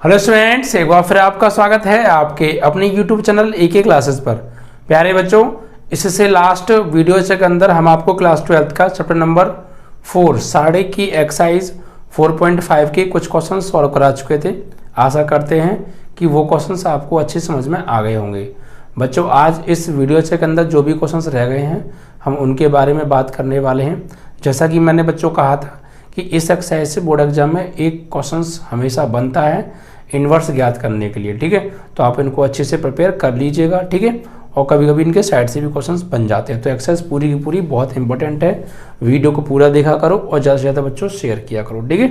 Hello students, एक बार फिर आपका स्वागत है आपके अपने यूट्यूब चैनल एक क्लासेस पर। प्यारे बच्चों, इससे लास्ट वीडियो के अंदर हम आपको क्लास 12 का चैप्टर नंबर 4 साढ़े की एक्सरसाइज 4.5 के कुछ क्वेश्चन सॉल्व करा चुके थे। आशा करते हैं कि वो क्वेश्चंस आपको अच्छी समझ में आ गए होंगे। बच्चों, आज इस वीडियो के अंदर जो भी क्वेश्चंस रह गए हैं हम उनके बारे में बात करने वाले हैं। जैसा कि मैंने बच्चों कहा था कि इस एक्सरसाइज से बोर्ड एग्जाम में एक क्वेश्चंस हमेशा बनता है इन्वर्स ज्ञात करने के लिए। ठीक है, तो आप इनको अच्छे से प्रिपेयर कर लीजिएगा। ठीक है, और कभी कभी इनके साइड से भी क्वेश्चंस बन जाते हैं। तो एक्सरसाइज पूरी की पूरी बहुत इंपॉर्टेंट है। वीडियो को पूरा देखा करो और ज़्यादा से ज़्यादा बच्चों शेयर किया करो। ठीक है,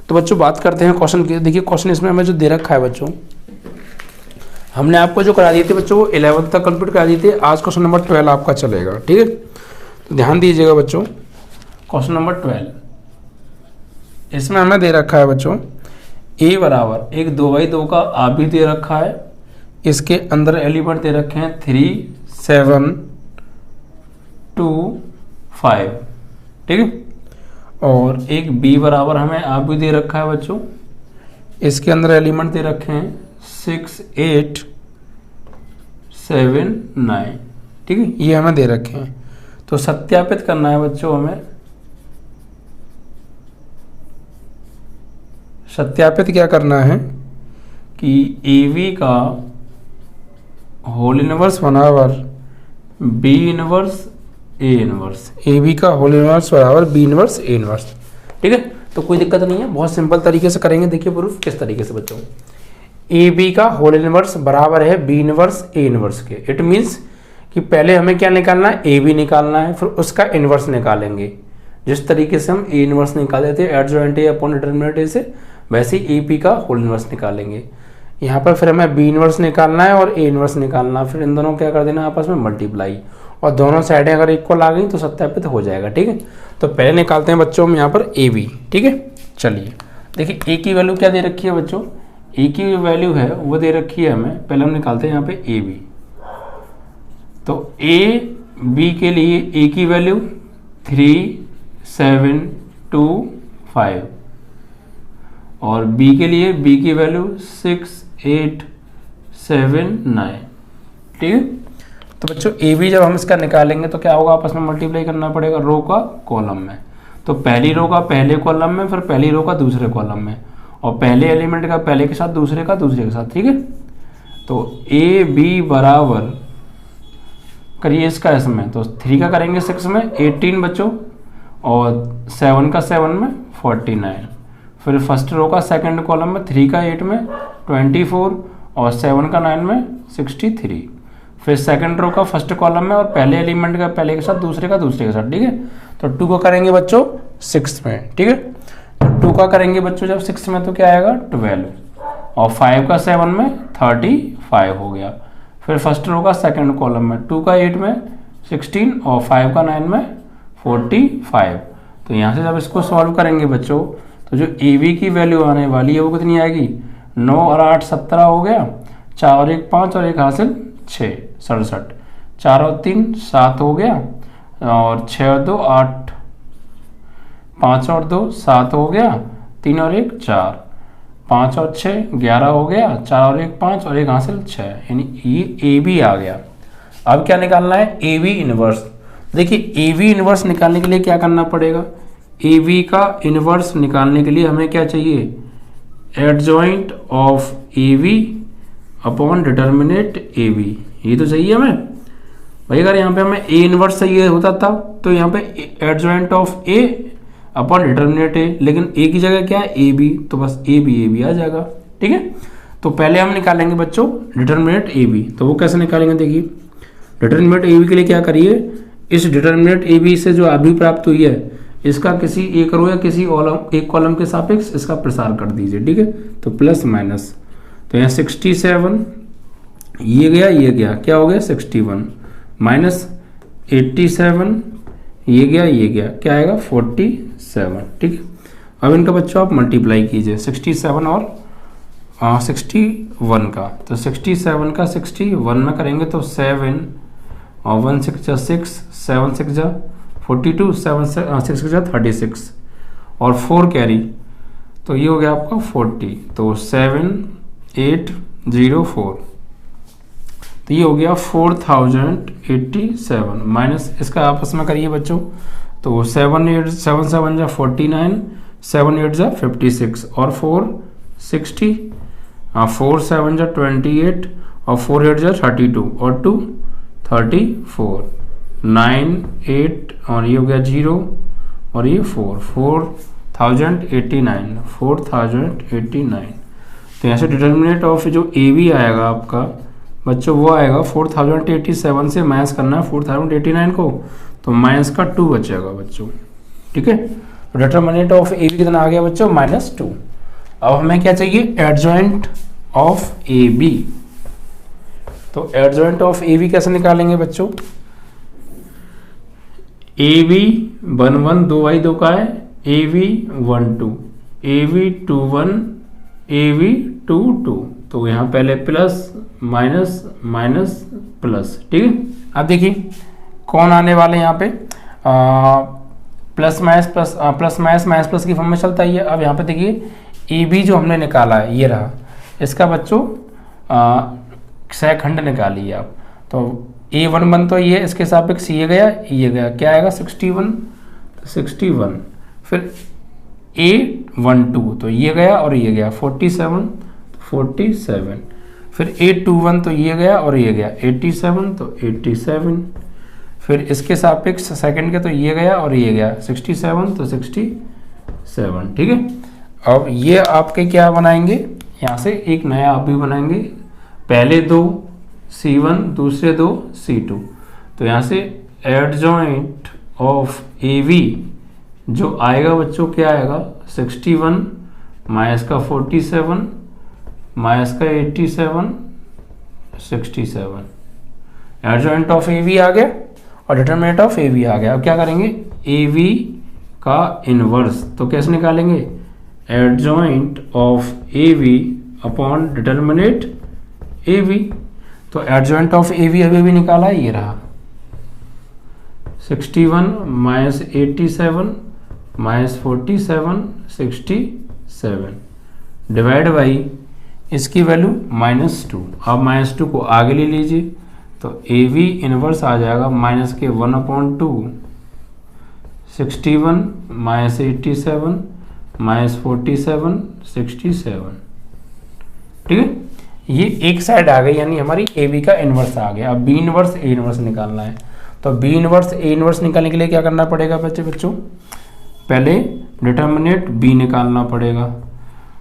तो बच्चों बात करते हैं क्वेश्चन की। देखिए क्वेश्चन इसमें हमें जो दे रखा है बच्चों, हमने आपको जो करा दिए थे बच्चों वो 11th तक कंप्लीट करा दिए थे। आज क्वेश्चन नंबर 12 आपका चलेगा। ठीक है, तो ध्यान दीजिएगा बच्चों। क्वेश्चन नंबर 12 इसमें हमें दे रखा है बच्चों ए बराबर एक 2/2 का आभी दे रखा है। इसके अंदर एलिमेंट दे रखे हैं 3, 7, 2, 5। ठीक है, और एक बी बराबर हमें आभी दे रखा है बच्चों। इसके अंदर एलिमेंट दे रखे हैं 6, 8, 7, 9। ठीक है, ये हमें दे रखे हैं। तो सत्यापित करना है बच्चों हमें। सत्यापित क्या करना है कि ए का होल इनवर्स बराबर बी इनवर्स ए इनवर्स, ए का होल इनवर्स बराबर बी इनवर्स ए इनवर्स। ठीक है, तो कोई दिक्कत नहीं है, बहुत सिंपल तरीके से करेंगे। देखिए प्रूफ किस तरीके से बच्चों, ए का होल इनवर्स बराबर है बी इनवर्स ए इनवर्स के। इट मीन्स कि पहले हमें क्या निकालना है, ए बी निकालना है, फिर उसका इनवर्स निकालेंगे। जिस तरीके से हम ए इनवर्स निकाले थे adjoint A upon determinant A से, वैसे ही ए का होल इनवर्स निकालेंगे। यहाँ पर फिर हमें बी इनवर्स निकालना है और ए इनवर्स निकालना, फिर इन दोनों क्या कर देना आपस में मल्टीप्लाई, और दोनों साइडें अगर इक्वल आ गई तो सत्यापित हो जाएगा। ठीक है, तो पहले निकालते हैं बच्चों हम यहाँ पर ए बी। ठीक है, चलिए देखिए ए की वैल्यू क्या दे रखी है बच्चों, ए की वैल्यू है वो दे रखी है हमें। पहले हम निकालते हैं यहाँ पे ए बी। तो ए बी के लिए ए की वैल्यू 3, 7, 2, 5, और b के लिए b की वैल्यू 6, 8, 7, 9। ठीक है, तो बच्चों ए बी जब हम इसका निकालेंगे तो क्या होगा, आपस में मल्टीप्लाई करना पड़ेगा रो का कॉलम में। तो पहली रो का पहले कॉलम में, फिर पहली रो का दूसरे कॉलम में, और पहले एलिमेंट का पहले के साथ, दूसरे का दूसरे के साथ। ठीक है, तो ए बी बराबर करिए इसका इसमें, तो 3 का करेंगे 6 में 18 बच्चों, और 7 का 7 में 49। फिर फर्स्ट रो का सेकंड कॉलम में 3 का 8 में 24, और 7 का 9 में 63। फिर सेकंड रो का फर्स्ट कॉलम में और पहले एलिमेंट का पहले के साथ, दूसरे का दूसरे के साथ। ठीक है, तो 2 को करेंगे बच्चों 6 में। ठीक है, तो 2 का करेंगे बच्चों जब 6 में तो क्या आएगा 12, और 5 का 7 में 35 हो गया। फिर फर्स्ट रो का सेकंड कॉलम में 2 का 8 में 16, और 5 का 9 में 45। तो यहाँ से जब इसको सॉल्व करेंगे बच्चों तो जो ए बी की वैल्यू आने वाली है वो कितनी आएगी, 9 और 8 17 हो गया, 4 और 1 5, और 1 हासिल 6 67, 4 और 3 7 हो गया, और 6 और 2 8, 5 और 2 7 हो गया, 3 और 1 4, 5 और 6 11 हो गया, 4 और 1 5, और 1 हासिल 6, यानी ये ए बी आ गया। अब क्या निकालना है, ए बी इनवर्स। देखिए ए बी इनवर्स निकालने के लिए क्या करना पड़ेगा, ए बी का इनवर्स निकालने के लिए हमें क्या चाहिए, adjoint of A B upon determinant A B. ये तो चाहिए हमें भाई। अगर यहाँ पे हमें ए इनवर्स चाहिए होता था तो यहाँ पे adjoint of A upon determinant A, लेकिन ए की जगह क्या है ए बी, तो बस ए बी आ जाएगा। ठीक है, तो पहले हम निकालेंगे बच्चों डिटर्मिनेंट ए बी। तो वो कैसे निकालेंगे, देखिए डिटर्मिनेंट ए बी के लिए क्या करिए, इस डिटर्मिनेंट ए बी से जो आभी प्राप्त हुई है इसका किसी एक रो या किसी एक कॉलम के सापेक्ष इसका प्रसार कर दीजिए। ठीक है, तो प्लस माइनस, तो यहाँ 67 ये गया क्या हो गया 61, माइनस 87 ये गया क्या आएगा 47। ठीक है, अब इनका बच्चों आप मल्टीप्लाई कीजिए 67 और 61 का। तो 67 का 61 में करेंगे तो 7, और 1 6 जा 6, 7 6 जा 42, 7 6 जा 36, और 4 कैरी तो ये हो गया आपका 40, तो 7804, तो ये हो गया 4087 माइनस इसका आपस में करिए बच्चों, तो 7 7 7 जा 49, 7 8 जा 56 और 4 60, 4 7 जा 28 और 4 8 जा 32 और 2 34, 9 8 और ये हो गया 0 और ये 4089, तो यहाँ से डिटर्मिनेंट ऑफ जो ए बी आएगा आपका बच्चों वो आएगा 4087 से माइनस करना है 4089 को, तो माइनस का 2 बचेगा बच्चों। ठीक है, तो डिटर्मिनेंट ऑफ ए बी कितना आ गया बच्चों, -2। अब हमें क्या चाहिए, एडजॉइंट ऑफ ए बी। तो एडजॉइंट ऑफ ए बी कैसे निकालेंगे बच्चों, ए बी 1 1 2 आई 2 का है, A B 1 2, A B 2 1, A B 2 2, तो यहाँ पहले प्लस माइनस माइनस प्लस। ठीक है, अब देखिए कौन आने वाले यहाँ पे plus minus plus plus minus minus plus की फॉर्म में चलता ही है। अब यहाँ पे देखिए ए बी जो हमने निकाला है ये रहा, इसका बच्चों सहखंड निकालिए आप, तो A11 तो ये इसके सापेक्ष ये गया क्या आएगा 61, फिर A12 तो ये गया और ये गया 47, फिर A21 तो ये गया और ये गया 87 तो 87, फिर इसके सापेक्ष सेकंड के तो ये गया और ये गया 67 तो 67। ठीक है, अब ये आपके क्या बनाएंगे, यहाँ से एक नया आप भी बनाएंगे, पहले दो C1 दूसरे दो C2, तो यहाँ से एडजॉइंट ऑफ AB जो आएगा बच्चों क्या आएगा 61 माइनस का 47 माइनस का 87 67, एडजॉइंट ऑफ AB आ गया और डिटरमिनेंट ऑफ AB आ गया। अब क्या करेंगे, AB का इनवर्स, तो कैसे निकालेंगे, adjoint of AB upon determinant AB, तो एडजॉइंट ऑफ AB अभी भी निकाला है, ये रहा 61 माइनस 87 माइनस 47 67 डिवाइड बाई इसकी वैल्यू -2। अब -2 को आगे ले लीजिए, तो AB इनवर्स आ जाएगा माइनस के 1/2, 61 माइनस 87 माइनस 47 67। ठीक है, ये एक साइड आ गई, यानी हमारी AB का इनवर्स आ गया। अब B इनवर्स A इनवर्स निकालना है, तो B इनवर्स A इनवर्स निकालने के लिए क्या करना पड़ेगा बच्चों, पहले डिटर्मिनेंट B निकालना पड़ेगा।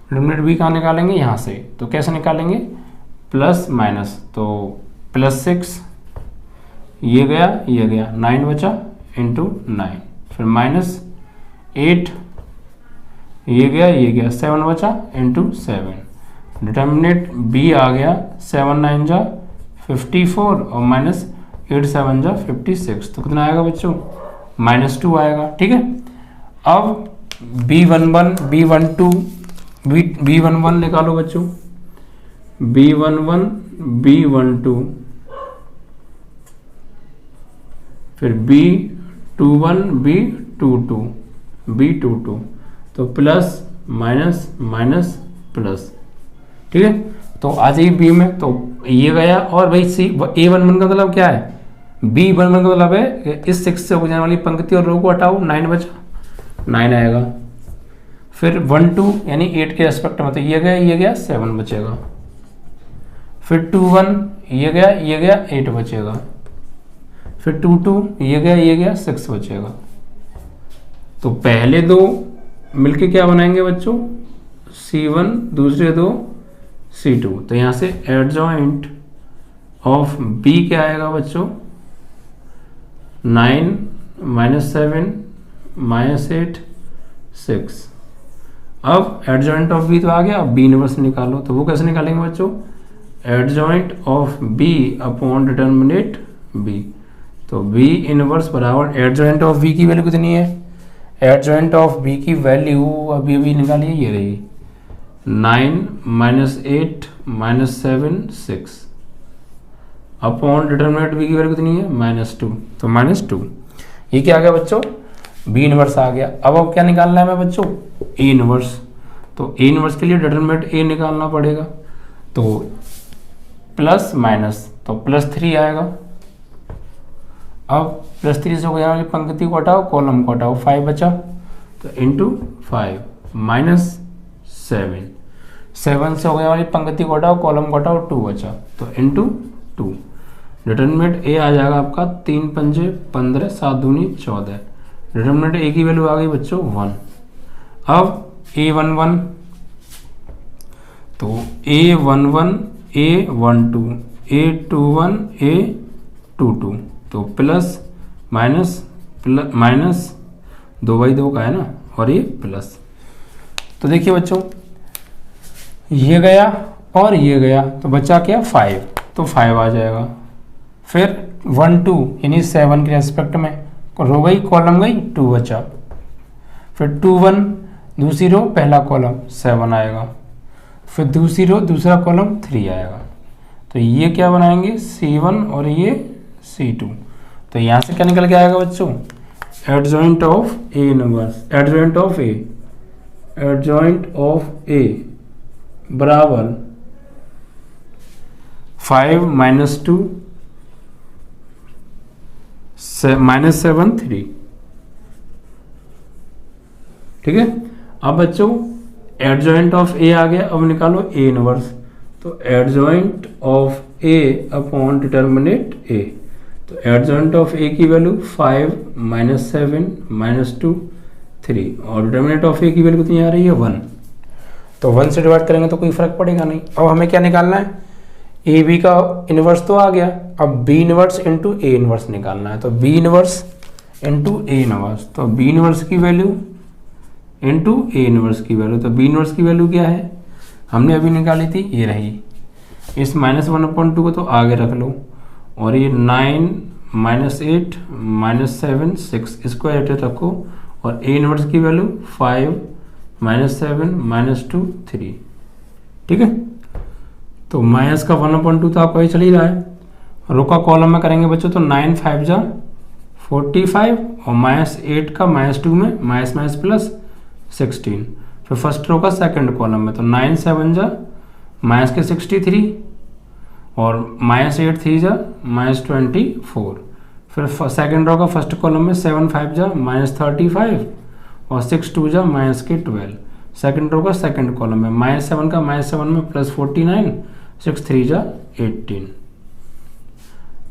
डिटर्मिनेंट B कहाँ निकालेंगे, यहाँ से, तो कैसे निकालेंगे, प्लस माइनस, तो +6 ये गया 9 बचा इंटू 9, फिर -8 ये गया 7 बचा इंटू 7, डिटर्मिनेंट B आ गया 7 9 जा 54 और -8 7 जा 56, तो कितना आएगा बच्चों, -2 आएगा। ठीक है, अब B11 B12 B11 निकालो बच्चों, B11 B12 फिर B21 B22 तो प्लस माइनस माइनस प्लस। ठीक है, तो आ जाइए B में, तो ये गया, और भाई A11 का मतलब क्या है, B11 का मतलब है इस 6 से हो जाने वाली पंक्ति और रो को हटाओ, 9 बचा 9 आएगा, फिर 1 2 यानी 8 के रेस्पेक्ट में, तो ये गया 7 बचेगा, फिर 2 1 ये गया 8 बचेगा, फिर 2 2 ये गया 6 बचेगा। तो पहले दो मिलके क्या बनाएंगे बच्चों, C1 दूसरे दो C2, तो यहाँ से एडजॉइंट ऑफ B क्या आएगा बच्चों, 9 -7 -8 6। अब एडजॉइंट ऑफ B तो आ गया, अब B इनवर्स निकालो, तो वो कैसे निकालेंगे बच्चों, adjoint of B upon determinant B, तो B इनवर्स बराबर एडजॉइंट ऑफ B की वैल्यू कितनी है, एडजॉइंट ऑफ B की वैल्यू अभी निकालिए, ये रही 9 -8 -7 6 अपॉन डिटर्मिनेंट B की वैल्यू कितनी है -2, तो -2, ये क्या आ गया बच्चों, B इनवर्स आ गया। अब क्या निकालना है हमें बच्चों, A इनवर्स, तो ए इनवर्स के लिए डिटरमिनेंट ए निकालना पड़ेगा, तो प्लस माइनस तो +3 आएगा। अब +3 से हो गया वाली पंक्ति को हटाओ, कॉलम को हटाओ, 5 बचा, तो इंटू 5 -7, 7 से हो गया वाली पंक्ति को हटाओ, कॉलम को हटाओ, 2 बचा, तो इंटू 2। डिटरमिनेंट ए आ जाएगा आपका 3 पंजे 15, 7 दूनी 14। डिटरमिनेंट ए की वैल्यू आ गई बच्चों 1। अब A11, तो A11, A12, A21, A22, तो प्लस माइनस 2/2 का है ना, और ये प्लस। तो देखिए बच्चों, ये गया और ये गया, तो बचा क्या 5, तो 5 आ जाएगा। फिर 1 2 यानी 7 के रेस्पेक्ट में रो गई, कॉलम गई, 2 बचा। फिर 2 1 दूसरी रो पहला कॉलम 7 आएगा, फिर दूसरी रो दूसरा कॉलम 3 आएगा। तो ये क्या बनाएंगे C1 और ये C2। तो यहाँ से क्या निकल के आएगा बच्चों, adjoint of A inverse, adjoint of A बराबर 5 -2 -7 3। ठीक है। अब बच्चों एडजॉइंट ऑफ ए आ गया, अब निकालो ए इनवर्स। तो adjoint of A upon determinant A, तो एडजॉइंट ऑफ ए की वैल्यू 5 -7 -2 3, और डिटर्मिनेंट ऑफ ए की वैल्यू कितनी आ रही है 1। तो 1 से डिवाइड करेंगे तो कोई फर्क पड़ेगा नहीं। अब हमें क्या निकालना है, ए बी का इनवर्स तो आ गया, अब B inverse into A inverse निकालना है। तो B inverse into A inverse, तो बी इनवर्स की वैल्यू इंटू ए इनवर्स की वैल्यू, तो बी इनवर्स की वैल्यू क्या है हमने अभी निकाली थी, ये रही। इस -1/2 को तो आगे रख लो, और ये 9 -8 -7 6 इसको ऐसे रखो, और ए इनवर्स की वैल्यू 5 -7 -2 3। ठीक है। तो माइनस का 1/2 तो आपको ही चल ही रहा है। रो का कॉलम में करेंगे बच्चों, तो 9 5 जा 45, और -8 का -2 में माइनस प्लस 16। फिर फर्स्ट रो का सेकंड कॉलम में, तो 9 7 जा माइनस के 63, और -8 3 जा -24। फिर सेकंड रो का फर्स्ट कॉलम में 7 5 जा -35, और 6 2 जा -12। सेकंड रो का सेकंड कॉलम में -7 का -7 में +49, 6 3 जा 18।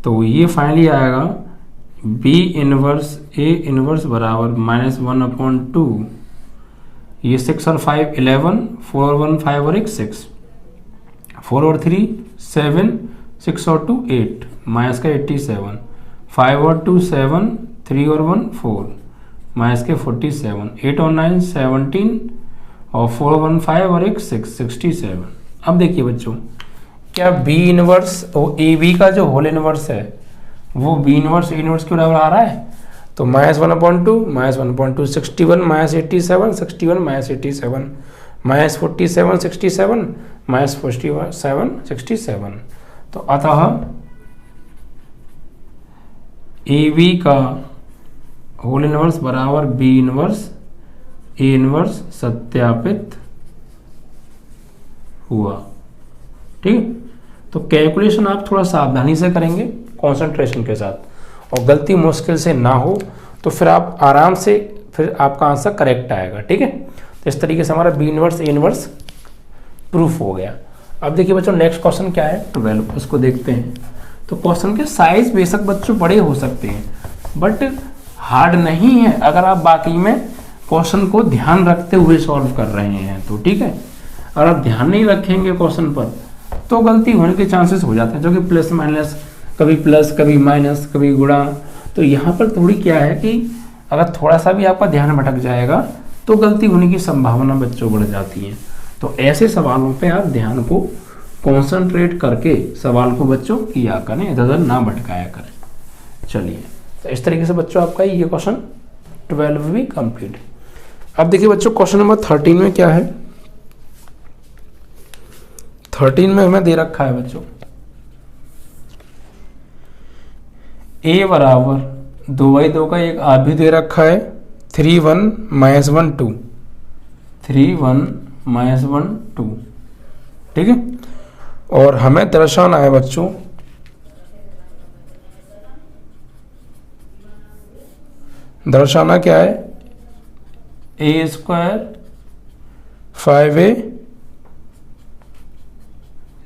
तो ये फाइनली आएगा बी इनवर्स ए इनवर्स बराबर -1/2। ये 6 और 5 11, 4 और 1 5 और 1 6, 4 और 3 7, 6 और 2 8, माइनस का 87, 5 और 2 7, 3 और 1 4, माइनस के 47, 8 और 9 17, और 4 और 1 5 और 1 6 67। अब देखिए बच्चों, क्या बी इनवर्स और ए बी का जो होल इनवर्स है वो बी इनवर्स ए इनवर्स के बराबर आ रहा है। तो -1/2 -1/2 61 -87 61 -87 -47 67 -47 67। तो अतः ए बी का होल इनवर्स बराबर बी इनवर्स ए इनवर्स सत्यापित हुआ। ठीक है। तो कैलकुलेशन आप थोड़ा सावधानी से करेंगे, कंसंट्रेशन के साथ, और गलती मुश्किल से ना हो, तो फिर आप आराम से फिर आपका आंसर करेक्ट आएगा। ठीक है। तो इस तरीके से हमारा B inverse A inverse proof हो गया। अब देखिए बच्चों, नेक्स्ट क्वेश्चन क्या है 12, उसको देखते हैं। तो क्वेश्चन के साइज बेशक बच्चों बड़े हो सकते हैं, बट हार्ड नहीं है अगर आप बाकी में क्वेश्चन को ध्यान रखते हुए सॉल्व कर रहे हैं तो। ठीक है। अगर आप ध्यान नहीं रखेंगे क्वेश्चन पर तो गलती होने के चांसेस हो जाते हैं, जो कि प्लस माइनस, कभी प्लस कभी माइनस कभी गुणा। तो यहाँ पर थोड़ी क्या है कि अगर थोड़ा सा भी आपका ध्यान भटक जाएगा तो गलती होने की संभावना बच्चों बढ़ जाती है। तो ऐसे सवालों पे आप ध्यान को कॉन्सेंट्रेट करके सवाल को बच्चों किया करें, इधर उधर ना भटकाया करें। चलिए, तो इस तरीके से बच्चों आपका ये क्वेश्चन 12 भी कंप्लीट। अब देखिए बच्चों, क्वेश्चन नंबर 13 में क्या है। 13 में हमें दे रखा है बच्चों a बराबर 2/2 का एक भी दे रखा है 3 1 -1 2 3 1 -1 2, ठीक है। और हमें दर्शाना है बच्चों दर्शाना क्या है, a² 5a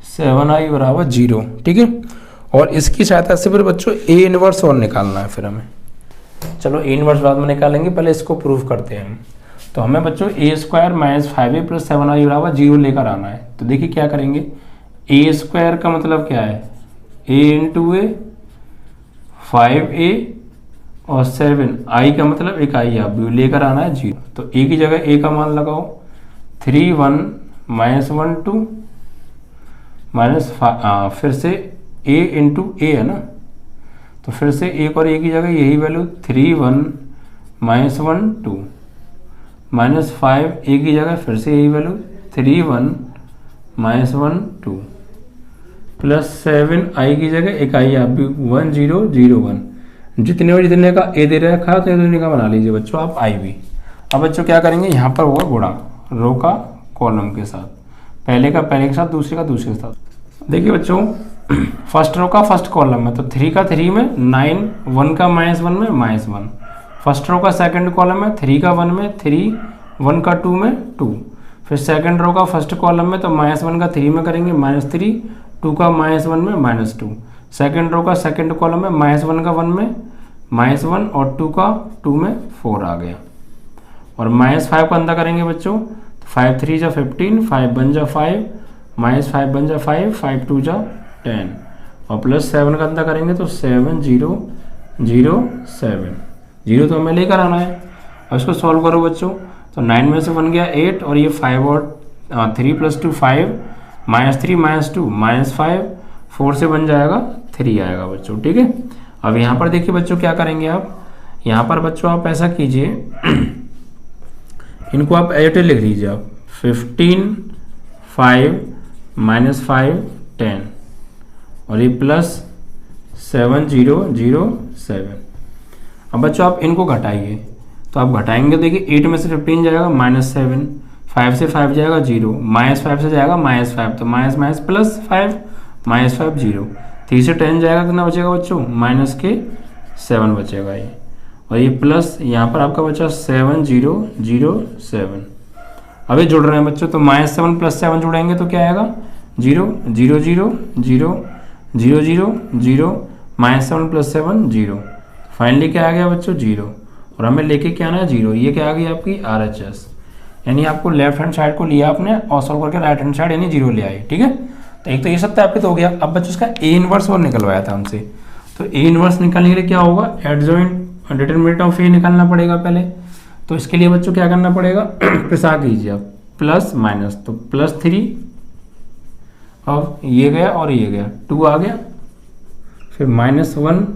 7i बराबर 0, ठीक है। और इसकी सहायता से फिर बच्चों a इनवर्स और निकालना है फिर हमें। चलो a इनवर्स बाद में निकालेंगे, पहले इसको प्रूफ करते हैं हम। तो हमें बच्चों a² - 5a + 7i बराबर 0 लेकर आना है। तो देखिए क्या करेंगे, a² का मतलब क्या है, a × a 5a और 7i का मतलब एक i आप लेकर आना है 0। तो a की जगह a का मान लगाओ, 3 1 -1 2 फिर से a × a है ना, तो फिर से एक और a की जगह यही वैल्यू 3 1 -1 2 -5 a की जगह फिर से यही वैल्यू 3 1 -1 2 +7i की जगह एक i आप भी 1 0 0 1, जितने का a दे रखा है तो इतने का बना लीजिए बच्चों आप i भी। अब बच्चों क्या करेंगे, यहाँ पर होगा गुणा रो का कॉलम के साथ, पहले का पहले के साथ, दूसरे का दूसरे के साथ। देखिए बच्चों फर्स्ट रो का फर्स्ट कॉलम में, तो 3 का 3 में 9, 1 का -1 में -1। फर्स्ट रो का सेकंड कॉलम में 3 का 1 में 3, 1 का 2 में 2। फिर सेकंड रो का फर्स्ट कॉलम में तो -1 का 3 में करेंगे -3, 2 का -1 में -2। सेकंड रो का सेकंड कॉलम में -1 का 1 में -1 और 2 का 2 में 4 आ गया। और -5 का अंदर करेंगे बच्चों, तो 5 3 जा 15, 5 1 जा 5, -5 1 जा 5, 5 2 जा 10 और +7 का अंदर करेंगे तो 7 0 0 7, 0 तो हमें लेकर आना है। अब इसको सॉल्व करो बच्चों, तो 9 में से 1 गया 8 और ये 5 और 3 + 2 5, -3 -2 -5, 4 से बन जाएगा 3 आएगा बच्चों, ठीक है। अब यहाँ पर देखिए बच्चों क्या करेंगे आप, यहाँ पर बच्चों आप ऐसा कीजिए, इनको आप एट लिख लीजिए आप, 15 5 -5 10 और ये +7 0 0 7। अब बच्चों आप इनको घटाइए, तो आप घटाएंगे देखिए 8 में से 15 जाएगा -7, 5 से 5 जाएगा 0, -5 से जाएगा -5, तो -5 +5 -5 0, 3 से 10 जाएगा कितना बचेगा बच्चों, -7 बचेगा ये, और ये प्लस यहाँ पर आपका बचा 7 0 0 7। अब ये जुड़ रहे हैं बच्चों, तो -7 + 7 जुड़ेंगे तो क्या आएगा 0 0 0 0 0 0 0, -7 + 7 0, फाइनली क्या आ गया बच्चों 0। और हमें लेके क्या आना है 0, ये क्या आ गई आपकी RHS, यानी आपको लेफ्ट हैंड साइड को लिया आपने और सॉल्व करके राइट हैंड साइड यानी 0 ले आई, ठीक है। तो एक तो ये सत्यापित हो गया। अब बच्चों इसका A इनवर्स और निकलवाया था हमसे, तो A इनवर्स निकालने के लिए क्या होगा, एडजॉइंट डिटरमिनेंट ऑफ A निकालना पड़ेगा पहले। तो इसके लिए बच्चों क्या करना पड़ेगा, पिसा कीजिए आप, प्लस माइनस, तो +3, अब ये गया और ये गया 2 आ गया, फिर -1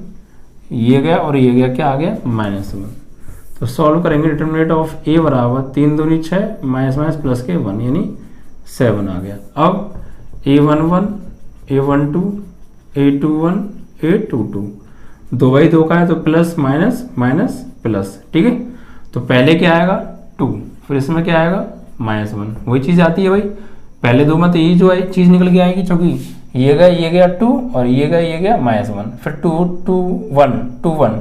ये गया और ये गया क्या आ गया -1। तो सॉल्व करेंगे, डिटरमिनेंट ऑफ A बराबर 3 दूनी 6 माइनस प्लस के 1 यानी 7 आ गया। अब A11 A12 A21 A22 2 by 2 का है तो प्लस माइनस माइनस प्लस, ठीक है। तो पहले क्या आएगा 2, फिर इसमें क्या आएगा -1, वही चीज़ आती है भाई, पहले 2 में तो यही जो चीज़ निकल के आएगी, क्योंकि ये गया 2 और ये गया -1, फिर 2 2 1 2 1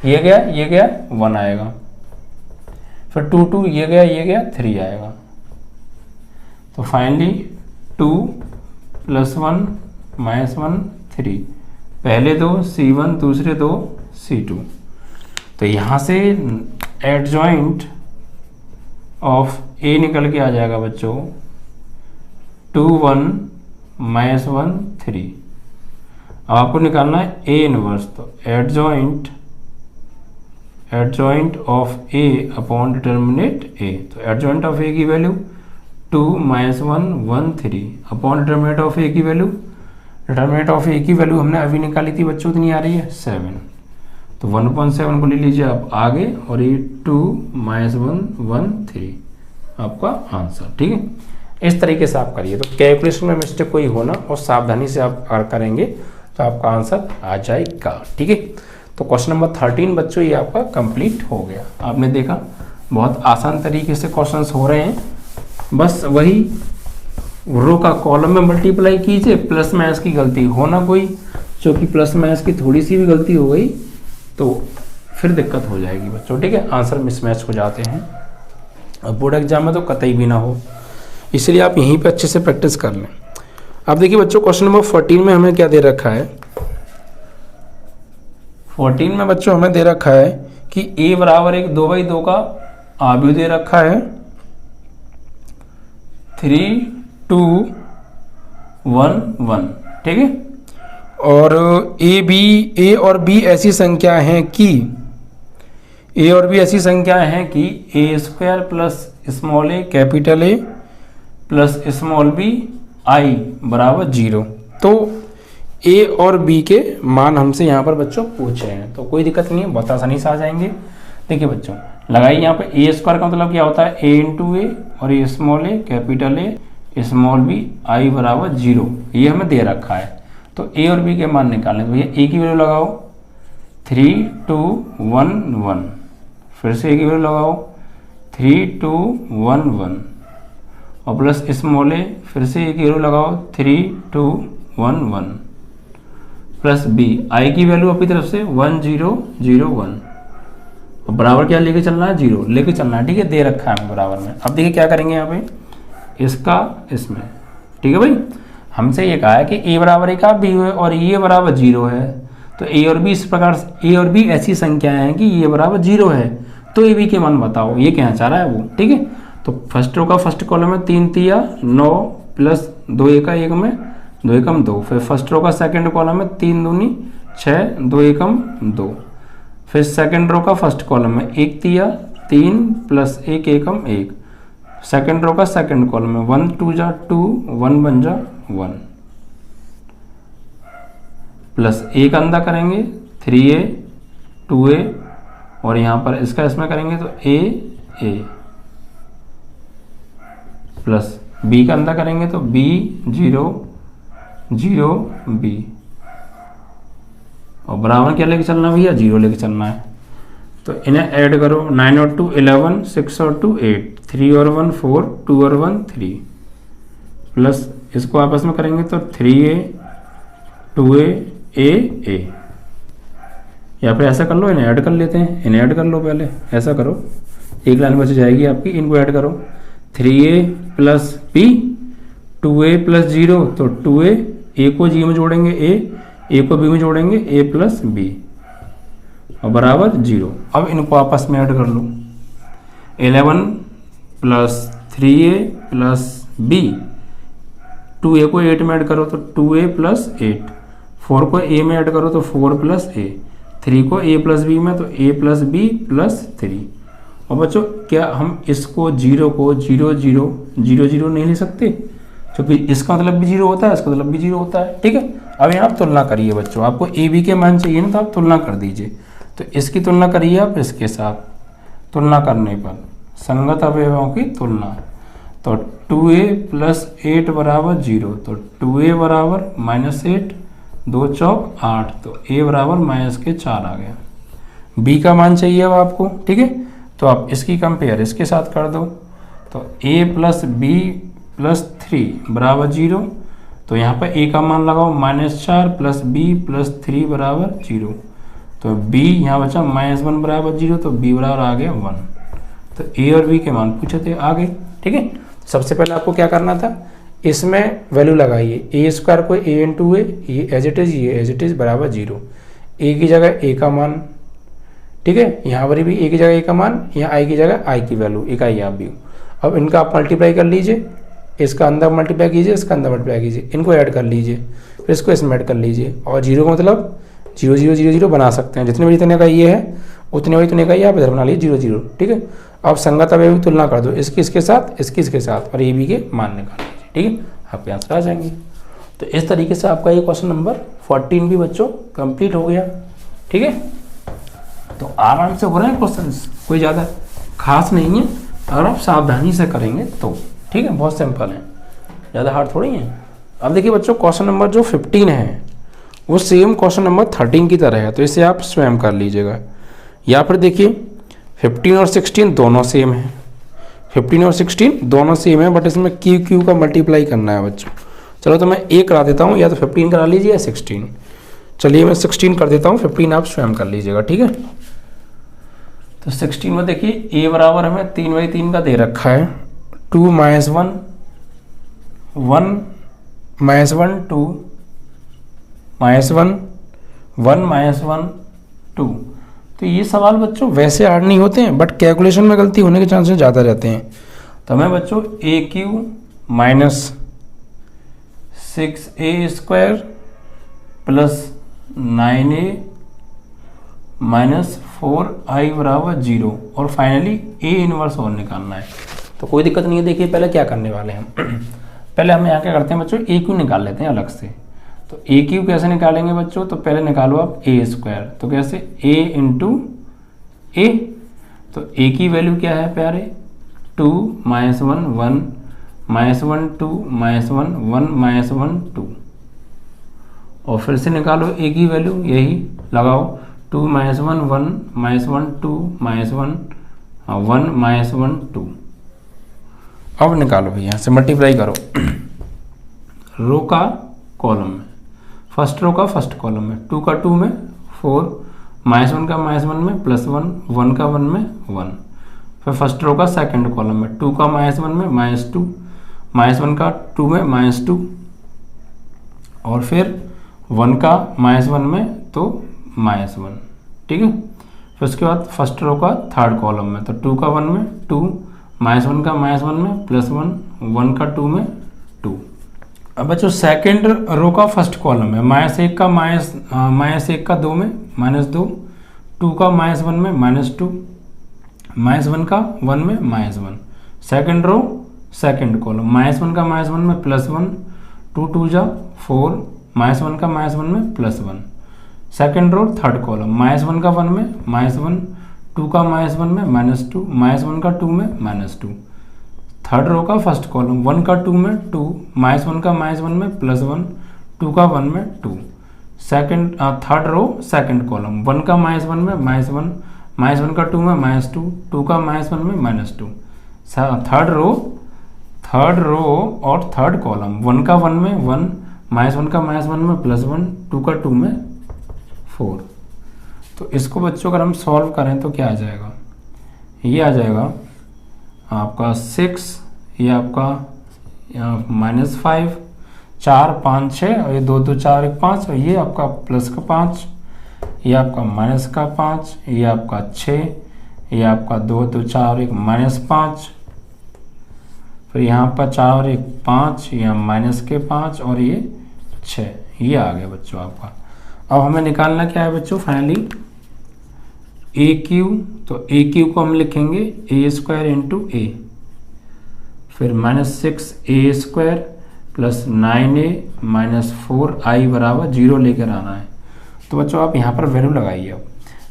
ये गया 1 आएगा, फिर 2 2 ये गया 3 आएगा। तो फाइनली 2 + 1 -1 3, पहले 2 C1 दूसरे 2 C2। तो यहाँ से एडजॉइंट ऑफ A निकल के आ जाएगा बच्चों 2 1 -1 3। अब आपको निकालना है A इनवर्स, तो adjoint of A upon determinant A, तो एडजॉइंट ऑफ A की value 2 -1 1 3 upon determinant of A की वैल्यू, डिटर्मिनेंट ऑफ A की वैल्यू हमने अभी निकाली थी बच्चों, इतनी आ रही है 7, तो 1/7 को ले लीजिए आप आगे, और ये 2 -1 1 3 आपका आंसर, ठीक है। इस तरीके से आप करिए, तो कैलकुलेशन में मिस्टेक कोई होना और सावधानी से आप करेंगे तो आपका आंसर आ जाएगा, ठीक है। तो क्वेश्चन नंबर 13 बच्चों ये आपका कंप्लीट हो गया। आपने देखा बहुत आसान तरीके से क्वेश्चंस हो रहे हैं बस वही रो का कॉलम में मल्टीप्लाई कीजिए, प्लस माइनस की गलती हो ना कोई, क्योंकि प्लस माइनस की थोड़ी सी भी गलती हो गई तो फिर दिक्कत हो जाएगी बच्चों, ठीक है, आंसर मिसमैच हो जाते हैं। अब बोर्ड एग्जाम में तो कतई भी ना हो, इसलिए आप यहीं पे अच्छे से प्रैक्टिस कर लें। अब देखिए बच्चों क्वेश्चन नंबर 14 में हमें क्या दे रखा है। 14 में बच्चों हमें दे रखा है कि a बराबर एक 2/2 का आव्यूह दे रखा है 3, 2, 1, 1, ठीक है। और a और b ऐसी संख्या हैं कि a और b ऐसी संख्या हैं कि a² plus small a capital A plus small b i बराबर 0। तो a और b के मान हमसे यहाँ पर बच्चों पूछे हैं, तो कोई दिक्कत नहीं है, बहुत आसानी से आ जाएंगे। देखिए बच्चों लगाइए यहाँ पे a² का मतलब क्या होता है a इंटू ए और ये small a capital A small b i बराबर 0, ये हमें दे रखा है। तो a और b के मान निकालने, तो भैया a की वैल्यू लगाओ 3, 2, 1, 1, फिर से a की वैल्यू लगाओ 3, 2, 1, 1 और प्लस स्मॉल a, फिर से a की वैल्यू लगाओ 3, 2, 1, 1 प्लस b, i की वैल्यू अपनी तरफ से 1, 0, 0, 1 और बराबर क्या लेके चलना है 0 लेके चलना है, ठीक है, दे रखा है हमें बराबर में। अब देखिए क्या करेंगे यहाँ पे इसका इसमें, ठीक है भाई, हमसे ये कहा है कि a बराबर 1 का b है और ये बराबर 0 है, तो a और b इस प्रकार से a और b ऐसी संख्याएं हैं कि ये बराबर 0 है, तो a b के मान बताओ, ये कहना चाह रहा है वो, ठीक है। तो फर्स्ट रो का फर्स्ट कॉलम में 3 तिया 9 प्लस 2 एकम 1 में 2 एकम 2, फिर फर्स्ट रो का सेकंड कॉलम में 3 दूनी 6 2 एकम 2, फिर सेकंड रो का फर्स्ट कॉलम में 1 तिया 3 प्लस 1 एकम 1, सेकंड रो का सेकंड कॉलम में 1 2 जा 2 1 1 जा 1 प्लस 1 अंदा करेंगे 3a 2a और यहाँ पर इसका इसमें करेंगे तो a प्लस b का अंदा करेंगे तो b 0 0 b और बराबर क्या लेके चलना भैया 0 लेके चलना है। तो इन्हें ऐड करो 9 और 2 11 6 और 2 8 3 और 1 4 2 और 1 3 प्लस इसको आपस में करेंगे तो 3a 2a a या फिर ऐसा कर लो, इन्हें ऐड कर लेते हैं, इन्हें ऐड कर लो, पहले ऐसा करो, एक लाइन बच जाएगी आपकी, इनको ऐड करो 3a plus b 2a plus 0 तो 2a a को g में जोड़ेंगे a को b में जोड़ेंगे a प्लस b और बराबर 0। अब इनको आपस में ऐड कर लो 11 plus 3a plus b 2a को 8 में ऐड करो तो 2a प्लस 8, 4 को a में ऐड करो तो 4 प्लस a, 3 को a प्लस b में तो a प्लस b प्लस 3। और बच्चों क्या हम इसको 0 को 0 0 0 0 नहीं ले सकते, क्योंकि इसका मतलब भी 0 होता है, इसका मतलब भी 0 होता है, ठीक है। अब यहाँ आप तुलना करिए बच्चों, आपको ए बी के मान चाहिए ना, तो आप तुलना कर दीजिए, तो इसकी तुलना करिए आप इसके साथ, तुलना करने पर संगत अवयवों की तुलना, तो 2a प्लस 8 बराबर 0, तो 2a बराबर -8 2 चौक 8, तो a बराबर -4 आ गया। b का मान चाहिए अब आपको, ठीक है, तो आप इसकी कंपेयर इसके साथ कर दो, तो a प्लस b प्लस 3 बराबर 0, तो यहाँ पर a का मान लगाओ -4 प्लस b प्लस 3 बराबर 0, तो b यहाँ बचा -1 बराबर 0, तो b बराबर आ गया 1। तो a और b के मान पूछे थे आगे, ठीक है। सबसे पहले आपको क्या करना था, इसमें वैल्यू लगाइए a² को a इंटू ए, ये एज इट इज ये एज इट इज बराबर 0, a की जगह a का मान, ठीक है, यहाँ पर भी a की जगह a का मान, यहाँ i की जगह i की वैल्यू, एक आई आप भी। अब इनका आप मल्टीप्लाई कर लीजिए, इसका अंदर मल्टीप्लाई कीजिए, इसका अंदर मल्टीप्लाई कीजिए, इनको ऐड कर लीजिए, फिर इसको इसमें ऐड कर लीजिए, और 0 का मतलब 0 0 0 0 बना सकते हैं, जितने बजे जितने का ये है उतने बजे इतने का ये आप इधर बना लीजिए 0 0, ठीक है। अब संगत अवयव की तुलना कर दो, इसकी इसके साथ, इसकी इसके साथ, और ए बी के मान निकाल लीजिए, ठीक है, आपके आंसर आ जाएंगे। तो इस तरीके से आपका ये क्वेश्चन नंबर 14 भी बच्चों कंप्लीट हो गया, ठीक है। तो आराम से हो रहे हैं क्वेश्चन, कोई ज़्यादा खास नहीं है, अगर आप सावधानी से करेंगे तो, ठीक है, बहुत सिंपल है, ज़्यादा हार्ड थोड़ी है। अब देखिए बच्चों क्वेश्चन नंबर जो 15 है वो सेम क्वेश्चन नंबर 13 की तरह है, तो इसे आप स्वयं कर लीजिएगा। या फिर देखिए 15 और 16 दोनों सेम है, 15 और 16 दोनों सेम है, बट इसमें क्यू क्यू का मल्टीप्लाई करना है बच्चों। चलो तो मैं ए करा देता हूँ, या तो 15 करा लीजिए या 16। चलिए मैं 16 कर देता हूँ, 15 आप स्वयं कर लीजिएगा, ठीक है। तो 16 में देखिए ए बराबर हमें 3/3 का दे रखा है, 2 - 1 1 - 1 2 -1 1 -1 2। तो ये सवाल बच्चों वैसे हार्ड नहीं होते हैं, बट कैलकुलेशन में गलती होने के चांसेस ज़्यादा रहते हैं। तो हमें बच्चों AQ - 6A² + 9A - 4I = 0 और फाइनली A इनवर्स और निकालना है। तो कोई दिक्कत नहीं है। देखिए पहले क्या करने वाले हैं हम पहले हम यहाँ क्या करते हैं बच्चों, AQ निकाल लेते हैं अलग से। तो AQ कैसे निकालेंगे बच्चों, तो पहले निकालो आप A²। तो कैसे, A × A। तो A की वैल्यू क्या है प्यारे, 2 - 1 1 -1 2 -1 1 -1 2। और फिर से निकालो A की वैल्यू, यही लगाओ 2 - 1 1 -1 2 -1 1 -1 2। अब निकालो भैया, यहाँ से मल्टीप्लाई करो रो का कॉलम में, फर्स्ट रो का फर्स्ट कॉलम में, 2 का 2 में 4, -1 का -1 में +1, 1 का 1 में 1। फिर फर्स्ट रो का सेकंड कॉलम में, 2 का -1 में -2, -1 का 2 में -2, और फिर 1 का -1 में तो -1, ठीक है। फिर उसके बाद फर्स्ट रो का थर्ड कॉलम में, तो 2 का 1 में 2, -1 का -1 में +1, 1 का 2 में 2। अब बच्चों सेकंड रो का फर्स्ट कॉलम है, -1 का -1 का 2 में -2, 2 का -1 में -2, -1 का 1 में -1। सेकंड रो सेकंड कॉलम, -1 का -1 में +1, 2 2 जा 4, -1 का -1 में +1। सेकंड रो थर्ड कॉलम, -1 का 1 में -1, 2 का -1 में -2, -1 का 2 में -2। थर्ड रो का फर्स्ट कॉलम, 1 का 2 में 2, -1 का -1 में +1, 2 का 1 में 2। Second third row second column, 1 का -1 में -1, -1 का 2 में -2, 2 का -1 में -2। थर्ड रो और थर्ड कॉलम, 1 का 1 में 1, -1 का -1 में +1, 2 का 2 में 4। तो इसको बच्चों अगर हम सॉल्व करें तो क्या आ जाएगा, ये आ जाएगा आपका 6, ये आपका -5, 4 5 6, और ये 2 2 4 1 5, और ये आपका प्लस का 5, ये आपका माइनस का 5, ये आपका 6, ये आपका 2 2 4 1 -5, फिर यहाँ पर 4 और 1 5, यहाँ माइनस के 5 और ये 6, ये आ गया बच्चों आपका। अब हमें निकालना क्या है बच्चों, फाइनली AQ। तो AQ को हम लिखेंगे A² × A, फिर -6A² + 9A - 4I = 0 लेकर आना है। तो बच्चों आप यहाँ पर वैल्यू लगाइए। अब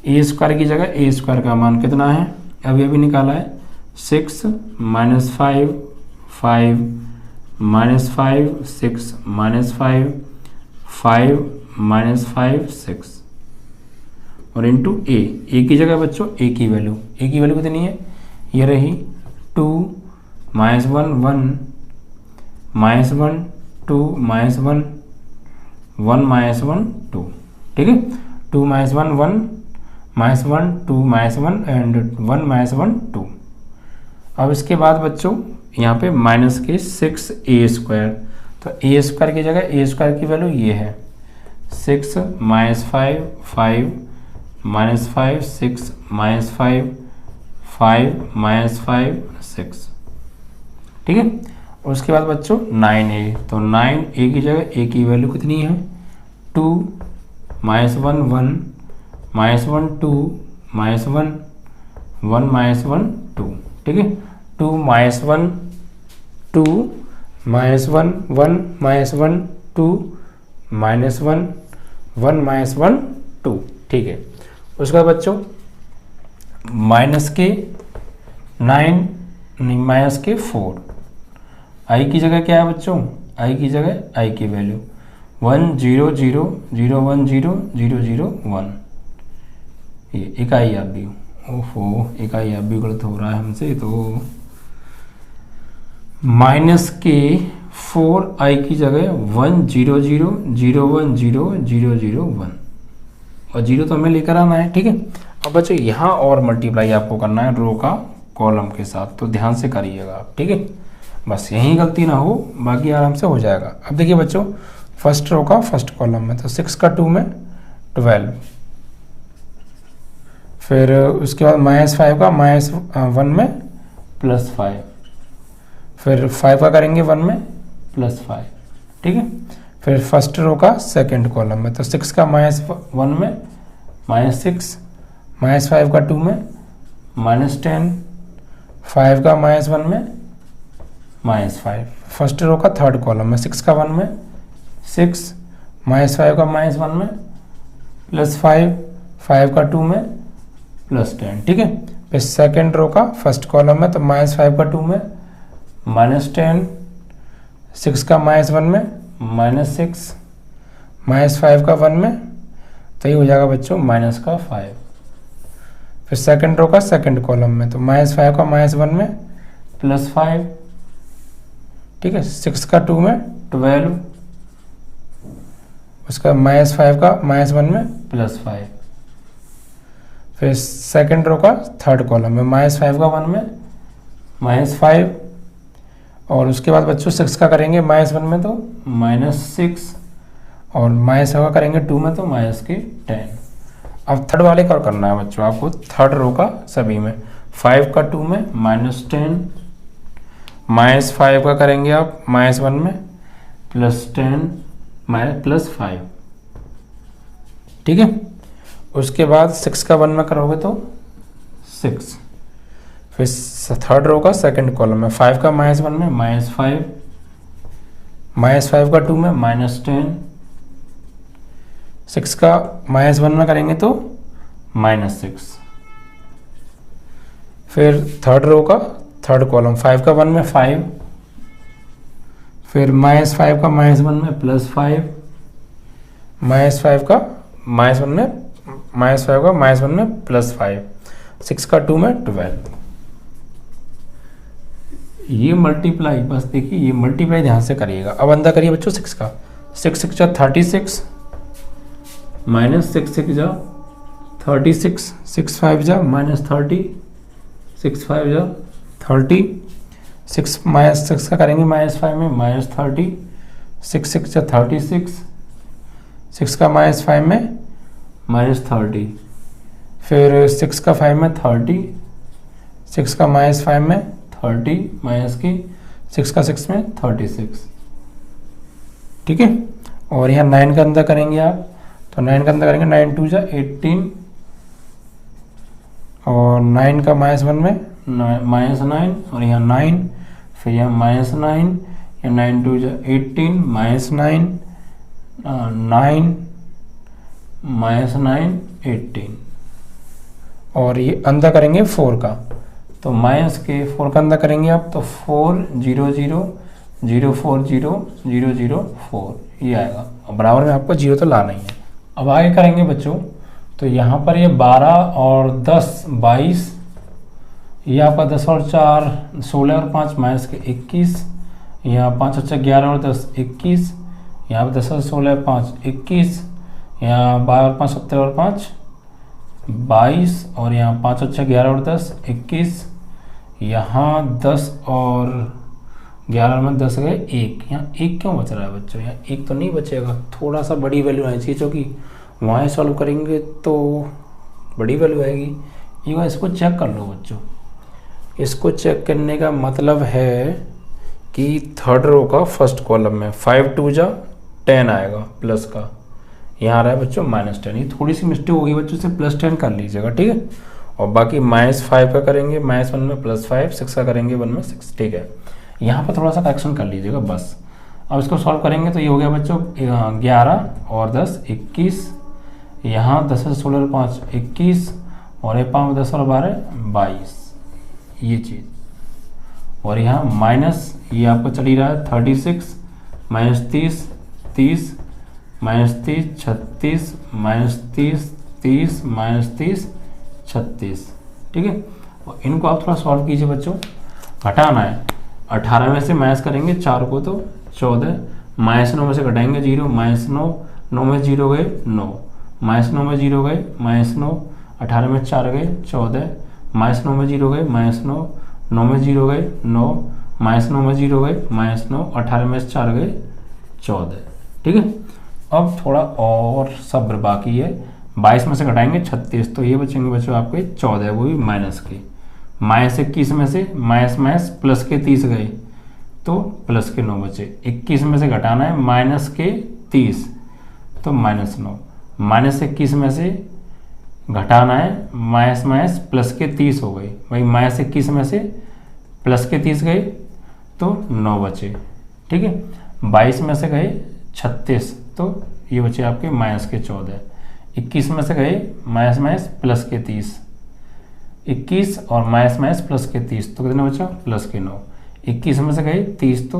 A² की जगह A² का मान कितना है, अभी अभी निकाला है, 6 - 5 5 -5 6 -5 5 -5 6 और इंटू A की जगह बच्चों A की वैल्यू कितनी है, ये रही 2 - 1 1 -1 2 -1 1 -1 2, ठीक है। 2 - 1 1 -1 2 -1 एंड 1 -1 2। अब इसके बाद बच्चों यहाँ पे -6A², तो A² की जगह A² की वैल्यू ये है 6 - 5 5 -5 6 -5 5 -5 6, ठीक है। और उसके बाद बच्चों 9A, तो 9A की जगह A की वैल्यू कितनी है, 2 - 1 1 -1 2 -1 1 -1 2, ठीक है। 2 - 1 2 -1 1 -1 2 -1 1 -1 2, ठीक है। उसके बाद बच्चों -4, I की जगह क्या है बच्चों, I की जगह I की वैल्यू 1 0 0 0 1 0 0 0 1, ये इकाई आप भी, ओहो इकाई आप भी गलत हो रहा है हमसे, तो माइनस के 4i की जगह 1 0 0 0 1 0 0 0 1 और 0 तो हमें लेकर आना है, ठीक है। अब बच्चों यहाँ और मल्टीप्लाई आपको करना है रो का कॉलम के साथ, तो ध्यान से करिएगा आप, ठीक है। बस यही गलती ना हो, बाकी आराम से हो जाएगा। अब देखिए बच्चों, फर्स्ट रो का फर्स्ट कॉलम में, तो 6 का 2 में 12, फिर उसके बाद -5 का -1 में +5, फिर 5 का करेंगे 1 में +5, ठीक है। फिर फर्स्ट रो का सेकंड कॉलम में, तो 6 का -1 में -6, -5 का 2 में -10, 5 का -1 में -5। फर्स्ट रो का थर्ड कॉलम में 6 का 1 में 6, -5 का -1 में +5, 5 का 2 में +10, ठीक है। फिर सेकंड रो का फर्स्ट कॉलम में, तो -5 का 2 में -10, 6 का -1 में -6, -5 का 1 में, तो ये हो जाएगा बच्चों -5। फिर सेकंड रो का सेकंड कॉलम में, तो -5 का -1 में +5, ठीक है। 6 का 2 में 12, उसका -5 का -1 में +5। फिर सेकंड रो का थर्ड कॉलम में, -5 का 1 में -5, और उसके बाद बच्चों 6 का करेंगे -1 में तो -6, और -5 का करेंगे 2 में तो -10। अब थर्ड वाले का करना है बच्चों आपको, थर्ड रो का सभी में, 5 का 2 में -10, -5 का करेंगे आप -1 में +10 +5, ठीक है। उसके बाद 6 का 1 में करोगे तो 6। फिर थर्ड रो का सेकंड कॉलम में, 5 का -1 में -5, -5 का 2 में -10, 6 का -1 में करेंगे तो -6। फिर थर्ड रो का थर्ड कॉलम, 5 का 1 में 5, फिर -5 का -1 में +5, -5 का -1 में -5 का -1 में +5, 6 का 2 में 12। ये मल्टीप्लाई, बस देखिए ये मल्टीप्लाई ध्यान से करिएगा। अब अंदर करिए बच्चों 6 का, 6 6 जा 36, -6 6 जा 36, 6 5 जा -30, 6 5 जा 30, 6 का करेंगे -5 में -30, 6 6 जा 36, 6 का -5 में -30, फिर 6 का 5 में 30, 6 का -5 में 30 माइनस की 6 का 6 में 36, ठीक है। और यहाँ 9 का अंदर करेंगे आप, तो 9 का अंदर करेंगे 9 2 जा 18, और 9 का -1 में -9, और यहाँ 9, फिर यहाँ -9, या 9 2 जा 18 -9 9 -9 18, और ये अंदर करेंगे 4 का, तो माइनस के 4 का अंदर करेंगे आप, तो 4 0 0 0 4 0 0 0 4 ये आएगा, और बराबर में आपको 0 तो लाना ही है। अब आगे करेंगे बच्चों, तो यहाँ पर ये 12 और 10 22, ये आपका 10 और 4 16 और 5 माइनस के 21, यहाँ 5 और 6 11 और 10 21, यहाँ पर 10 और 16 5 21, यहाँ 12 और 5 17 और 5 22, और यहाँ 5 और 6 11 और 10 21, यहाँ 10 और 11 में 10 गए 1, यहाँ 1 क्यों बच रहा है बच्चों, यहाँ 1 तो नहीं बचेगा, थोड़ा सा बड़ी वैल्यू आनी चाहिए, क्योंकि वहाँ सॉल्व करेंगे तो बड़ी वैल्यू आएगी। एक बार इसको चेक कर लो बच्चों, इसको चेक करने का मतलब है कि थर्ड रो का फर्स्ट कॉलम में 5 2 जा 10 आएगा प्लस का, यहाँ आ रहा है बच्चों -10, ये थोड़ी सी मिस्टेक होगी बच्चों से, +10 कर लीजिएगा, ठीक है। और बाकी -5 का करेंगे -1 में +5, 6 का करेंगे 1 में 6, ठीक है। यहाँ पर थोड़ा सा करेक्शन कर लीजिएगा बस। अब इसको सॉल्व करेंगे तो ये हो गया बच्चों 11 और 10 21, यहाँ 10 और 16 और 5 21, और ये 5 10 और 12 22, ये चीज़। और यहाँ माइनस ये आपको चल ही रहा है 36 -30 30 -30 36 -30 30 -30 36, ठीक है। और इनको आप थोड़ा सॉल्व कीजिए बच्चों, घटाना है। 18 में से माइनस करेंगे 4 को तो 14, -9 में से घटाएंगे 0, -9, 9 में 0 गए 9, -9 में 0 गए -9, 18 में 4 गए 14, -9 में 0 गए -9, 9 में 0 गए 9, -9 में 0 गए -9, 18 में 4 गए 14। ठीक है, अब थोड़ा और सब्र बाकी है। 22 में से घटाएंगे 36, तो ये बचेंगे बच्चों आपके 14, वो भी माइनस के। -21 में से माइनस प्लस के 30 गए तो प्लस के 9 बचे। 21 में से घटाना है माइनस के 30 तो -9, -21 में से घटाना है माइनस प्लस के 30 हो गए भाई। -21 में से प्लस के 30 गए तो 9 बचे। ठीक है, 22 में से गए 36 तो ये बचे आपके -14। 21 में से गए माइनस प्लस के 30, 21 और माइनस प्लस के 30 तो कितने बचा प्लस के 9। 21 में से गए 30 तो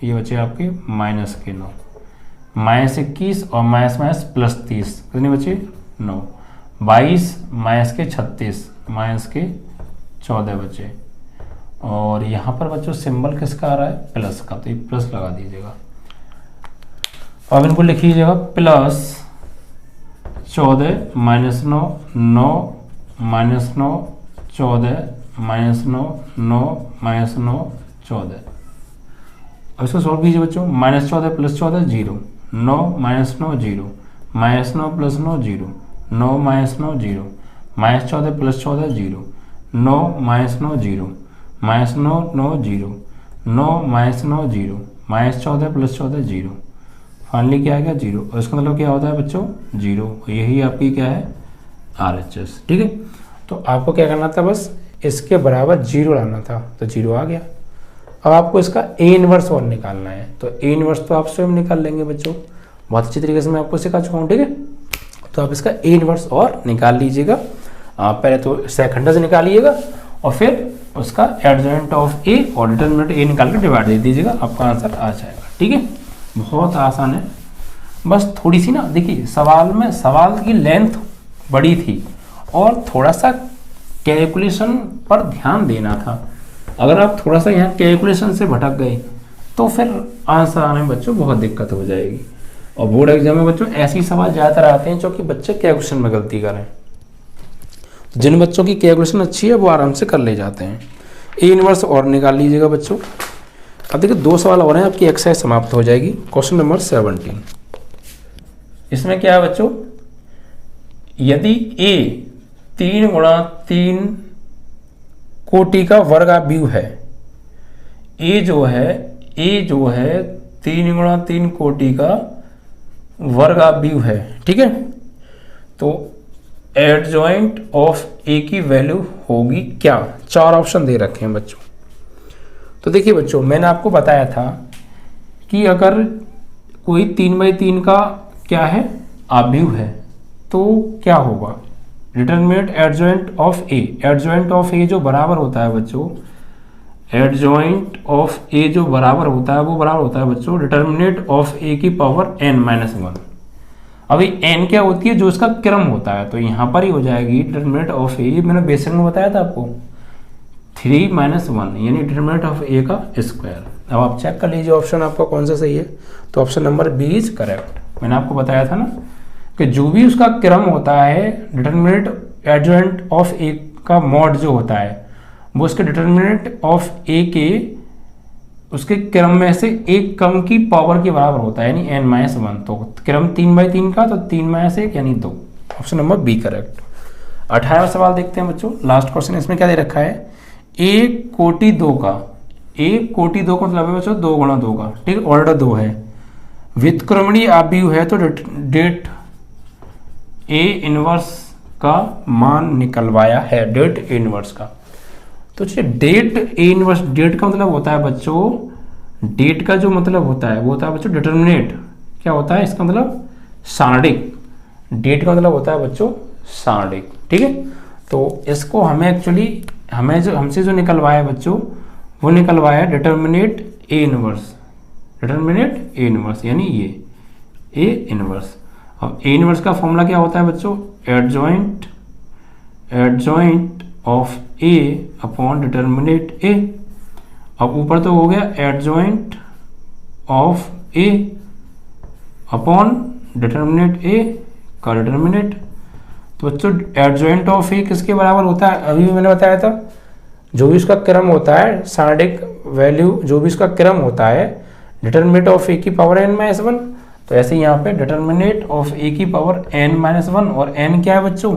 ये बचे आपके माइनस के 9। -21 और माइनस प्लस 30 कितने बचे 9। 22 माइनस के 36 माइनस के 14 बचे। और यहाँ पर बच्चों सिंबल किसका आ रहा है प्लस का, तो ये प्लस लगा दीजिएगा। अब इनको लिख लीजिएगा प्लस 14 -9 9 -9 14 -9 9 -9 14। अब इसको सॉल्व कीजिए बच्चों। -14 + 14 0, 9 -9 0, -9 + 9 0, 9 -9 0, -14 + 14 0, 9 -9 0, -9 9 0, 9 -9 0, -14 + 14 0। फाइनली क्या आ गया 0। और इसका मतलब क्या होता है बच्चों 0। यही आपकी क्या है RHS। ठीक है, तो आपको क्या करना था बस इसके बराबर 0 लाना था, तो 0 आ गया। अब आपको इसका A इनवर्स और निकालना है, तो A इनवर्स तो आप स्वयं निकाल लेंगे बच्चों, बहुत अच्छी तरीके से मैं आपको सिखा चुका हूँ। ठीक है, तो आप इसका A इनवर्स और निकाल लीजिएगा। पहले तो सेकंड से निकालिएगा और फिर उसका एडजॉइंट ऑफ A और डिटरमिनेंट A निकाल कर डिवाइड दे दीजिएगा, आपका आंसर आ जाएगा। ठीक है, बहुत आसान है। बस थोड़ी सी ना देखिए सवाल की लेंथ बड़ी थी और थोड़ा सा कैलकुलेशन पर ध्यान देना था। अगर आप थोड़ा सा यहाँ कैलकुलेशन से भटक गए तो फिर आंसर आने में बच्चों बहुत दिक्कत हो जाएगी। और बोर्ड एग्जाम में बच्चों ऐसे ही सवाल ज़्यादातर आते हैं जो कि बच्चे कैलकुलेशन में गलती करें। जिन बच्चों की कैलकुलेशन अच्छी है वो आराम से कर ले जाते हैं। A इनवर्स और निकाल लीजिएगा बच्चों। अब देखिए 2 सवाल और हैं, आपकी एक्सरसाइज समाप्त हो जाएगी। क्वेश्चन नंबर 17, इसमें क्या है बच्चों, यदि A 3 × 3 कोटि का वर्गाव्यूह है, A जो है 3 × 3 कोटि का वर्गाव्यूह है। ठीक है, तो एडजॉइंट ऑफ A की वैल्यू होगी क्या। 4 ऑप्शन दे रखे हैं बच्चों। तो देखिए बच्चों मैंने आपको बताया था कि अगर कोई 3/3 का क्या है आव्यूह है तो क्या होगा, determinant adjoint of A। Adjoint of A जो बराबर होता है बच्चों, एडजॉइंट ऑफ A जो बराबर होता है वो बराबर होता है बच्चों डिटरमिनेंट ऑफ A की पावर n-1। अभी n क्या होती है, जो इसका क्रम होता है, तो यहाँ पर ही हो जाएगी डिटरमिनेंट ऑफ A। मैंने बेसिक में बताया था आपको 3 - 1 यानी डिटरमिनेंट ऑफ A का स्क्वायर। अब आप चेक कर लीजिए ऑप्शन आपका कौन सा सही है, तो option number B is correct. मैंने आपको बताया था ना कि जो भी उसका क्रम होता है, डिटरमिनेंट एडजॉइंट ऑफ A का मॉड जो होता है वो उसके डिटरमिनेंट ऑफ A के उसके क्रम में से एक क्रम की पावर के बराबर होता है, यानी n-1। तो क्रम 3/3 का तो 3-1 यानी 2। Option number B correct. 18वां सवाल देखते हैं बच्चों, लास्ट क्वेश्चन। इसमें क्या दे रखा है, A कोटि 2 का, A कोटि 2 का मतलब है बच्चों 2 × 2 का। ठीक है, ऑर्डर 2 है, व्युत्क्रमणीय आव्यूह है, तो डेट A इनवर्स का मान निकलवाया है, डेट A इनवर्स का। तो चलिए डेट A इनवर्स, डेट का मतलब होता है बच्चों, डेट का जो मतलब होता है वो होता है बच्चों डिटरमिनेट। क्या होता है इसका मतलब सारणिक। डेट का मतलब होता है बच्चों सारणिक। ठीक है, तो इसको हमें एक्चुअली हमसे जो निकलवाया है बच्चों वो निकलवाया determinant A inverse, determinant A inverse यानी ये A इनवर्स। अब A इनवर्स का फॉर्मूला क्या होता है बच्चों, adjoint of A upon determinant A। अब ऊपर तो हो गया adjoint of A upon determinant A का डिटर्मिनेंट। तो बच्चों एडजॉइंट ऑफ ए किसके बराबर होता है, अभी भी मैंने बताया था, जो भी इसका क्रम होता है सारणिक वैल्यू, जो भी इसका क्रम होता है डिटर्मिनेंट ऑफ ए की पावर n माइनस वन, तो ऐसे यहाँ पे डिटर्मिनेंट ऑफ ए की पावर n माइनस वन, और n क्या है बच्चों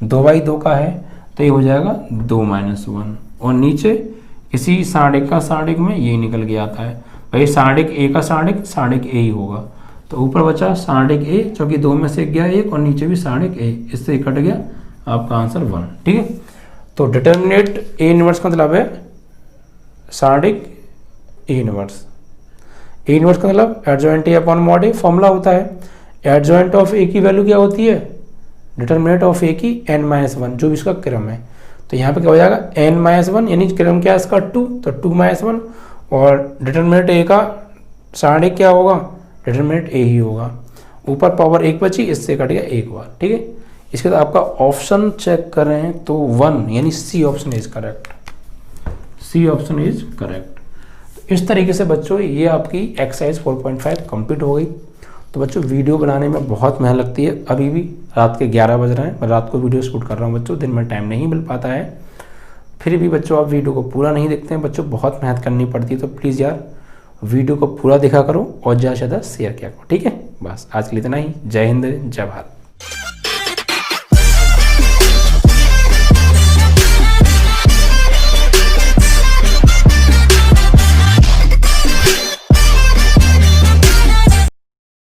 2/2 का है, तो ये हो जाएगा 2 माइनस वन, और नीचे इसी सारणिक का सारणिक में यही निकल के आता है भाई, सारणिक ए का सारणिक ए ही होगा। तो ऊपर बचा सारणिक ए, क्योंकि 2 में से गया 1, और नीचे भी सारणिक ए, इससे कट गया आपका आंसर 1। ठीक है, तो डिटर्मिनेंट ए इनवर्स का मतलब है सारणिक ए इनवर्स। ए इनवर्स का मतलब adjoint A upon mod a formula होता है। एडजॉइंट ऑफ ए की वैल्यू क्या होती है, डिटर्मिनेंट ऑफ ए की n माइनस वन, जो भी इसका क्रम है। तो यहाँ पे क्या हो जाएगा n माइनस वन, यानी क्रम क्या है इसका 2, तो 2 माइनस वन, और डिटर्मिनेंट ए का सारणिक क्या होगा, डिटर्मिनेंट ए ही होगा। ऊपर पावर 1 बची, इससे कट गया एक बार। ठीक है, इसके बाद आपका ऑप्शन चेक करें तो 1 यानी C option is correct, C option is correct. तो इस तरीके से बच्चों ये आपकी एक्सरसाइज 4.5 कंप्लीट हो गई। तो बच्चों वीडियो बनाने में बहुत मेहनत लगती है, अभी भी रात के 11 बज रहे हैं, मैं रात को वीडियो शूट कर रहा हूँ बच्चों, दिन में टाइम नहीं मिल पाता है। फिर भी बच्चों आप वीडियो को पूरा नहीं देखते हैं बच्चों, बहुत मेहनत करनी पड़ती है, तो प्लीज़ यार वीडियो को पूरा देखा करो और ज़्यादा से ज़्यादा शेयर किया करो। ठीक है, बस आज के लिए इतना ही। जय हिंद, जय भारत।